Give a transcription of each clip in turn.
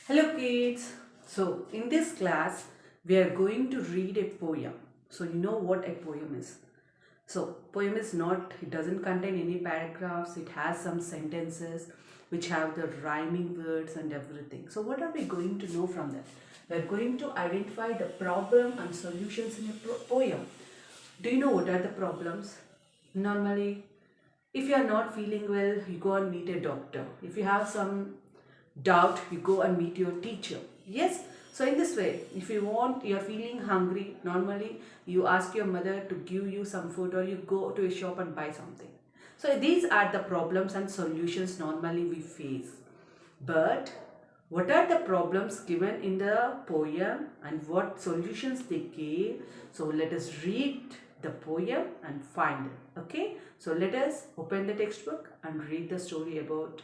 Hello kids. So in this class we are going to read a poem. So you know what a poem is. So poem is not, it doesn't contain any paragraphs, it has some sentences which have the rhyming words and everything. So what are we going to know from that? We are going to identify the problem and solutions in a poem. Do you know what are the problems? Normally, if you are not feeling well, you go and meet a doctor. If you have some doubt, you go and meet your teacher. Yes, so in this way, if you want, you're feeling hungry, normally you ask your mother to give you some food, or you go to a shop and buy something. So these are the problems and solutions normally we face. But what are the problems given in the poem and what solutions they gave? So let us read the poem and find it. Okay, so let us open the textbook and read the story about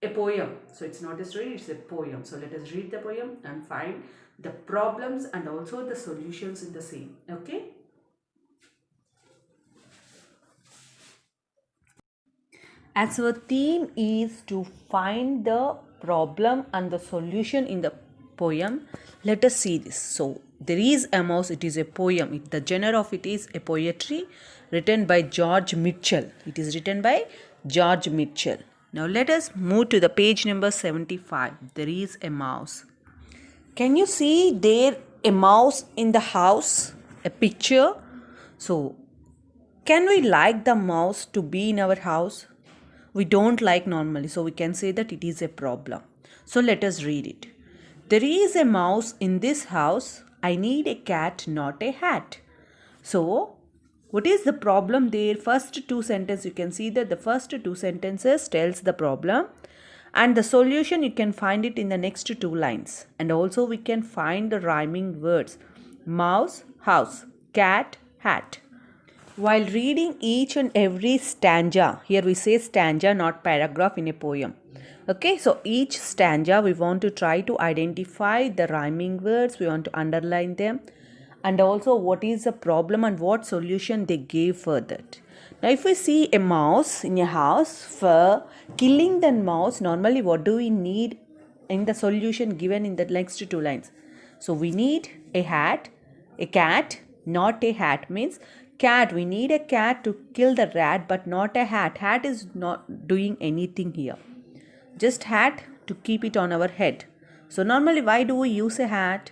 a poem. So it's not a story, it's a poem. So let us read the poem and find the problems and also the solutions in the same. Okay. As our theme is to find the problem and the solution in the poem, let us see this. So there is a mouse, it is a poem. The genre of it is a poetry written by George Mitchell. It is written by George Mitchell. Now let us move to the page number 75. There is a mouse. Can you see there a mouse in the house? A picture? So can we like the mouse to be in our house? We don't like normally, so we can say that it is a problem. So let us read it. There is a mouse in this house. I need a cat, not a hat. So what is the problem there? First two sentences, you can see that the first two sentences tells the problem, and the solution you can find it in the next two lines. And also we can find the rhyming words: mouse, house, cat, hat. While reading each and every stanza, here we say stanza, not paragraph in a poem. Okay, so each stanza we want to try to identify the rhyming words, we want to underline them, and also what is the problem and what solution they gave for that. Now, if we see a mouse in a house, for killing the mouse, normally what do we need in the solution given in the next two lines? So we need a hat, a cat, not a hat means cat. We need a cat to kill the rat, but not a hat. Hat is not doing anything here. Just hat to keep it on our head. So normally why do we use a hat?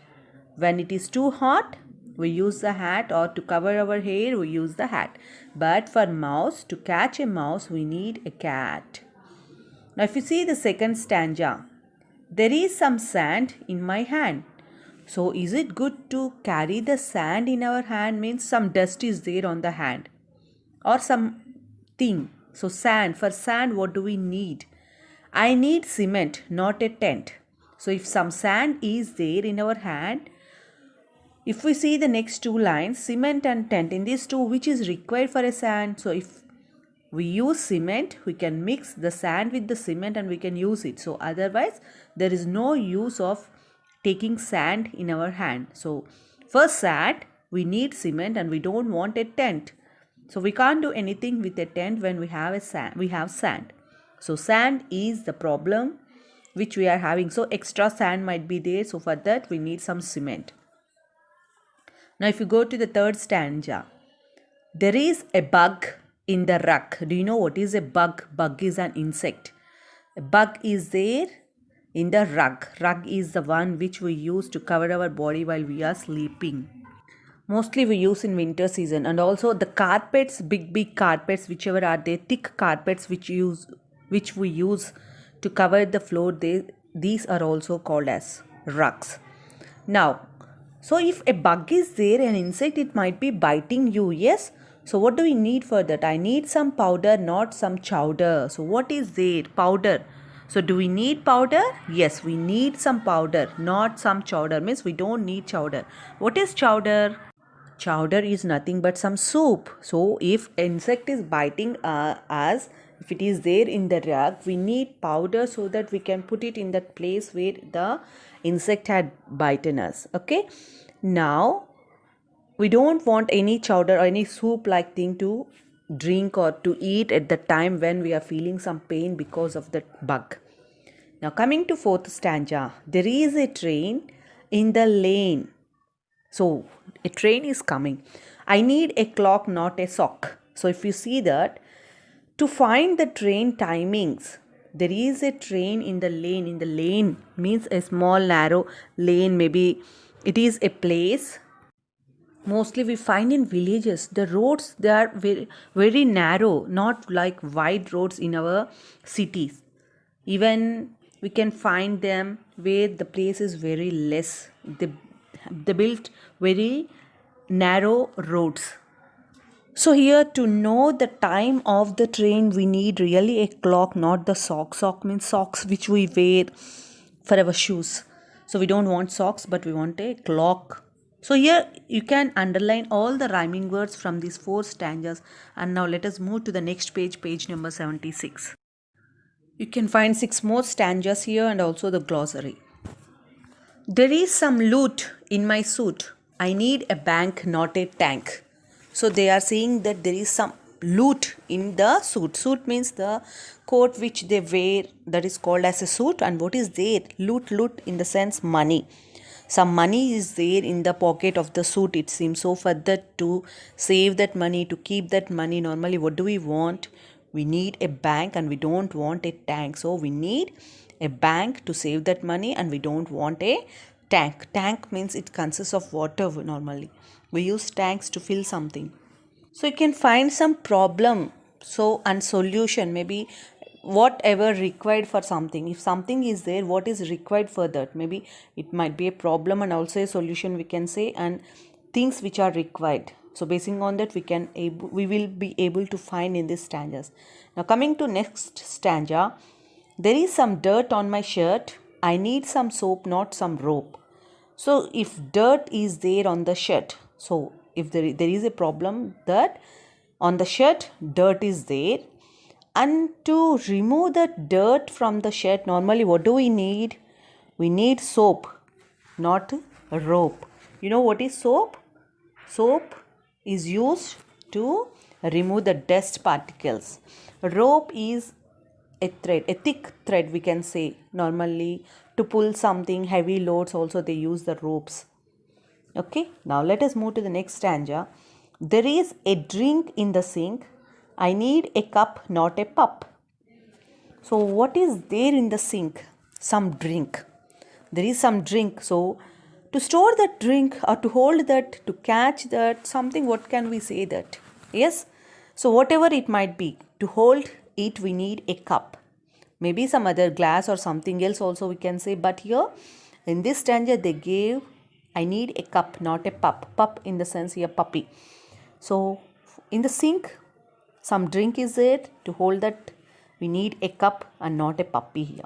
When it is too hot, we use the hat, or to cover our hair, we use the hat. But for mouse, to catch a mouse, we need a cat. Now if you see the second stanza, there is some sand in my hand. So is it good to carry the sand in our hand? Means some dust is there on the hand or some thing. So sand, for sand what do we need? I need cement, not a tent. So if some sand is there in our hand, if we see the next two lines, cement and tent, in these two, which is required for a sand? So if we use cement, we can mix the sand with the cement and we can use it. So otherwise there is no use of taking sand in our hand. So for sand we need cement and we don't want a tent. So we can't do anything with a tent when we have sand. So sand is the problem which we are having. So extra sand might be there. So for that we need some cement. Now if you go to the third stanza, there is a bug in the rug. Do you know what is a bug? Bug is an insect. A bug is there in the rug. Rug is the one which we use to cover our body while we are sleeping. Mostly we use in winter season. And also the carpets, big carpets, whichever are there, thick carpets which we use to cover the floor, these are also called as rugs. Now, so if a bug is there, an insect, it might be biting you, yes? So what do we need for that? I need some powder, not some chowder. So what is there? Powder. So do we need powder? Yes, we need some powder, not some chowder. Means we don't need chowder. What is chowder? Chowder is nothing but some soup. So if insect is biting us, if it is there in the rug, we need powder so that we can put it in that place where the insect had bitten us. Okay. Now we don't want any chowder or any soup like thing to drink or to eat at the time when we are feeling some pain because of that bug. Now coming to fourth stanza, there is a train in the lane. So a train is coming. I need a clock, not a sock. So if you see that, to find the train timings, there is a train in the lane. In the lane means a small narrow lane. Maybe it is a place. Mostly we find in villages the roads, they are very, very narrow, not like wide roads in our cities. Even we can find them where the place is very less. They built very narrow roads. So here, to know the time of the train, we need really a clock, not the sock. Sock means socks which we wear for our shoes. So we don't want socks, but we want a clock. So here you can underline all the rhyming words from these four stanzas. And now let us move to the next page, page number 76. You can find 6 more stanzas here and also the glossary. There is some loot in my suit. I need a bank, not a tank. So they are saying that there is some loot in the suit. Suit means the coat which they wear, that is called as a suit. And what is there? Loot in the sense money. Some money is there in the pocket of the suit, it seems. So for that, to save that money, to keep that money, normally what do we want? We need a bank and we don't want a tank. So we need a bank to save that money and we don't want a tank. Tank means it consists of water normally. We use tanks to fill something. So you can find some problem and solution, maybe whatever required for something. If something is there, what is required for that? Maybe it might be a problem and also a solution, we can say, and things which are required. So basing on that, we will be able to find in these stanzas. Now coming to next stanza, there is some dirt on my shirt. I need some soap, not some rope. So if dirt is there on the shirt, so if there is a problem that on the shirt dirt is there, and to remove the dirt from the shirt, normally what do we need? We need soap, not a rope. You know what is soap? Soap is used to remove the dust particles. Rope is a thread, a thick thread, we can say. Normally to pull something, heavy loads also they use the ropes. Okay, now let us move to the next stanza. There is a drink in the sink. I need a cup, not a pup. So what is there in the sink? Some drink. There is some drink. So to store that drink or to hold that, to catch that, something, what can we say that? Yes. So whatever it might be, to hold it we need a cup. Maybe some other glass or something else also we can say. But here in this stanza they gave, I need a cup, not a pup. Pup in the sense here puppy. So in the sink, some drink is there. To hold that, we need a cup and not a puppy here.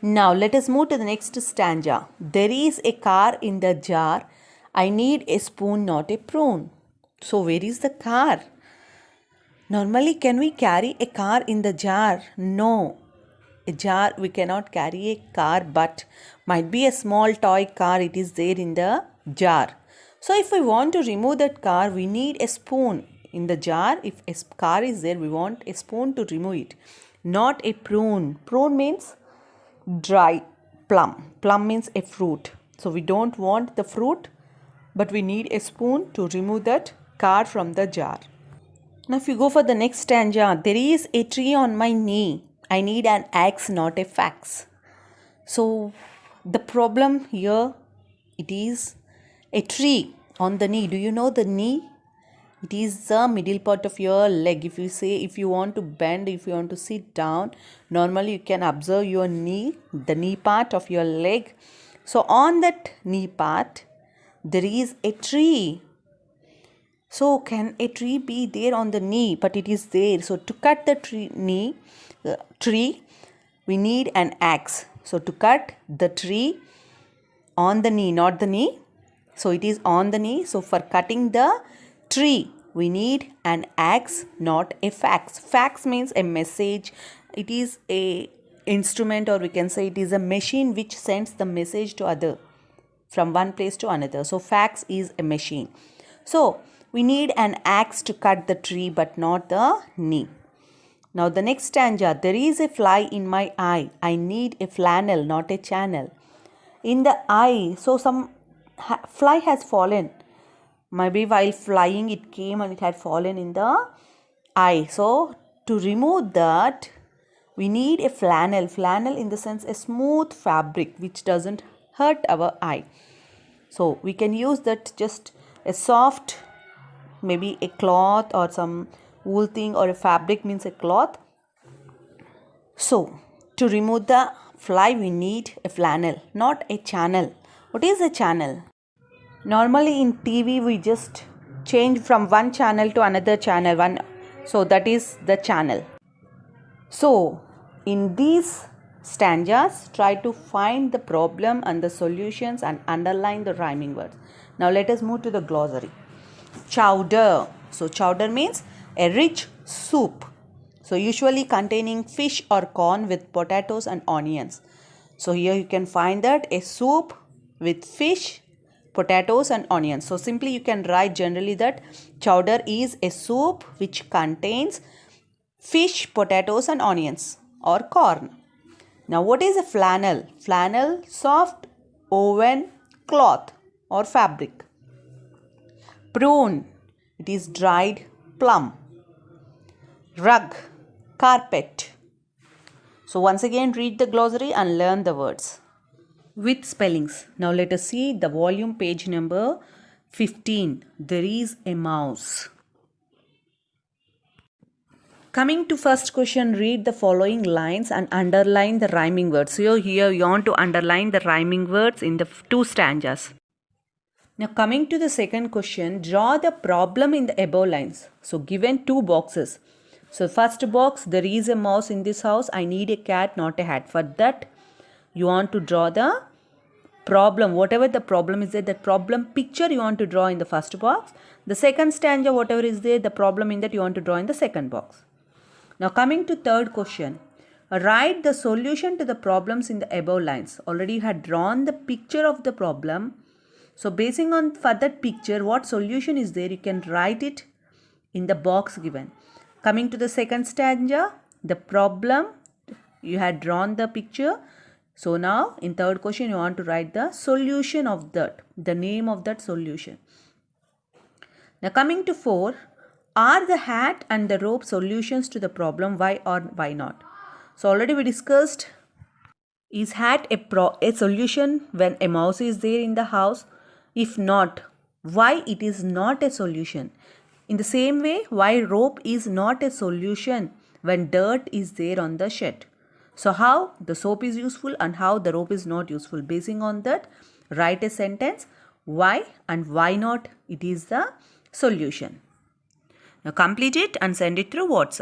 Now let us move to the next stanza. There is a car in the jar. I need a spoon, not a prune. So where is the car? Normally, can we carry a car in the jar? No. A jar, we cannot carry a car, but might be a small toy car, it is there in the jar. So if we want to remove that car, we need a spoon. In the jar, if a car is there, we want a spoon to remove it, not a prune. Prune means dry plum. Plum means a fruit. So we don't want the fruit, but we need a spoon to remove that car from the jar. Now if you go for the next stanza, there is a tree on my knee. I need an axe, not a fax. So the problem here, it is a tree on the knee. Do you know the knee? It is the middle part of your leg. If you say, if you want to bend, if you want to sit down, normally you can observe your knee, the knee part of your leg. So on that knee part, there is a tree. So can a tree be there on the knee? But it is there. So to cut the tree, we need an axe. So to cut the tree on the knee, not the knee. So it is on the knee. So for cutting the tree, we need an axe, not a fax. Fax means a message. It is a instrument, or we can say it is a machine which sends the message to other from one place to another. So fax is a machine. So we need an axe to cut the tree, but not the knee. Now the next stanza, there is a fly in my eye. I need a flannel, not a channel. In the eye, so some fly has fallen. Maybe while flying it came and it had fallen in the eye. So to remove that, we need a flannel. Flannel in the sense a smooth fabric which doesn't hurt our eye. So we can use that, just a soft, maybe a cloth or some wool thing, or a fabric means a cloth. So to remove the fly we need a flannel, not a channel. What is a channel? Normally in TV we just change from one channel to another channel, so that is the channel. So in these stanzas, try to find the problem and the solutions and underline the rhyming words. Now let us move to the glossary. Chowder. So chowder means a rich soup. So usually containing fish or corn with potatoes and onions. So here you can find that a soup with fish, potatoes and onions. So simply you can write generally that chowder is a soup which contains fish, potatoes and onions or corn. Now what is a flannel? Flannel, soft woven cloth or fabric. Prune, it is dried plum. Rug, carpet. So once again read the glossary and learn the words with spellings. Now let us see the volume page number 15. There is a mouse. Coming to first question, read the following lines and underline the rhyming words. So here you want to underline the rhyming words in the two stanzas. Now coming to the second question, draw the problem in the above lines. So given two boxes. So first box, there is a mouse in this house. I need a cat, not a hat. For that, you want to draw the problem. Whatever the problem is there, that problem picture you want to draw in the first box. The second stanza, whatever is there, the problem in that you want to draw in the second box. Now coming to third question, write the solution to the problems in the above lines. Already you had drawn the picture of the problem. So basing on for that picture, what solution is there, you can write it in the box given. Coming to the second stanza, the problem, you had drawn the picture. So now in third question, you want to write the solution of that, the name of that solution. Now coming to 4, are the hat and the rope solutions to the problem? Why or why not? So already we discussed, is hat a solution when a mouse is there in the house? If not, why it is not a solution? In the same way, why rope is not a solution when dirt is there on the shed? So how the soap is useful and how the rope is not useful. Basing on that, write a sentence, why and why not it is the solution. Now complete it and send it through WhatsApp.